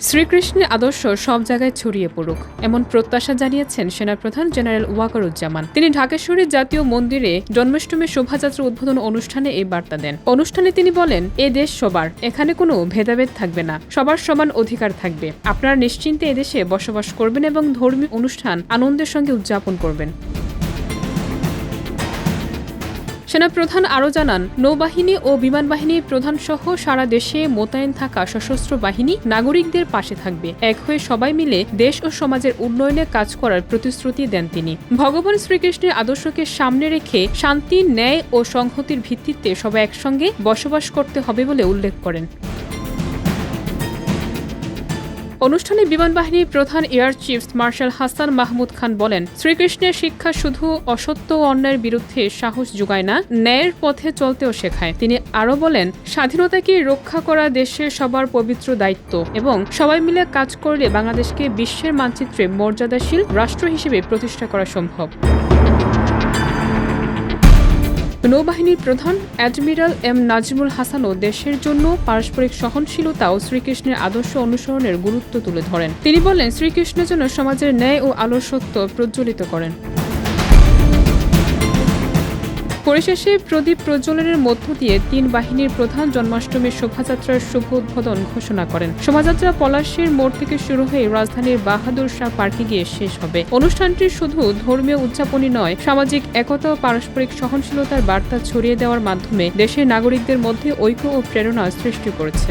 শ্রীকৃষ্ণের আদর্শ সব জায়গায় ছড়িয়ে পড়ুক, এমন প্রত্যাশা জানিয়েছেন সেনাপ্রধান জেনারেল ওয়াকারুজ্জামান। তিনি ঢাকেশ্বরী জাতীয় মন্দিরে জন্মাষ্টমী শোভাযাত্রা উদ্বোধন অনুষ্ঠানে এই বার্তা দেন। অনুষ্ঠানে তিনি বলেন, এ দেশ সবার, এখানে কোনো ভেদাভেদ থাকবে না, সবার সমান অধিকার থাকবে। আপনারা নিশ্চিন্তে এদেশে বসবাস করবেন এবং ধর্মীয় অনুষ্ঠান আনন্দের সঙ্গে উদযাপন করবেন। সেনাপ্রধান আরও জানান, নৌবাহিনী ও বিমান বাহিনী প্রধান সহ সারা দেশে মোতায়েন থাকা সশস্ত্র বাহিনী নাগরিকদের পাশে থাকবে। এক হয়ে সবাই মিলে দেশ ও সমাজের উন্নয়নে কাজ করার প্রতিশ্রুতি দেন তিনি। ভগবান শ্রীকৃষ্ণের আদর্শকে সামনে রেখে শান্তি, ন্যায় ও সংহতির ভিত্তিতে সবাই একসঙ্গে বসবাস করতে হবে বলে উল্লেখ করেন। অনুষ্ঠানে বিমান বাহিনীর প্রধান air chief marshal Hasan Mahmud Khan বলেন, শ্রীকৃষ্ণের শিক্ষা শুধু অসত্য ও অন্যায়ের বিরুদ্ধে সাহস যোগায় না, ন্যায়ের পথে চলতেও শেখায়। তিনি আরও বলেন, স্বাধীনতাকে রক্ষা করা দেশের সবার পবিত্র দায়িত্ব এবং সবাই মিলে কাজ করলে বাংলাদেশকে বিশ্বের মানচিত্রে মর্যাদাশীল রাষ্ট্র হিসেবে প্রতিষ্ঠা করা সম্ভব। নৌবাহিনীর প্রধান অ্যাডমিরাল এম নাজিমুল হাসানও দেশের জন্য পারস্পরিক সহনশীলতা ও শ্রীকৃষ্ণের আদর্শ অনুসরণের গুরুত্ব তুলে ধরেন। তিনি বলেন, শ্রীকৃষ্ণ যেন সমাজের ন্যায় ও আলোর সত্য প্রজ্বলিত করেন। পরিশেষে প্রদীপ প্রজ্বলনের মধ্য দিয়ে তিন বাহিনীর প্রধান জন্মাষ্টমীর শোভাযাত্রার শুভ উদ্বোধন ঘোষণা করেন। শোভাযাত্রা পলাশীর মোড় থেকে শুরু হয়ে রাজধানীর বাহাদুর শাহ পার্কে গিয়ে শেষ হবে। অনুষ্ঠানটি শুধু ধর্মীয় উদযাপনই নয়, সামাজিক একতা ও পারস্পরিক সহনশীলতার বার্তা ছড়িয়ে দেওয়ার মাধ্যমে দেশের নাগরিকদের মধ্যে ঐক্য ও প্রেরণা সৃষ্টি করেছে।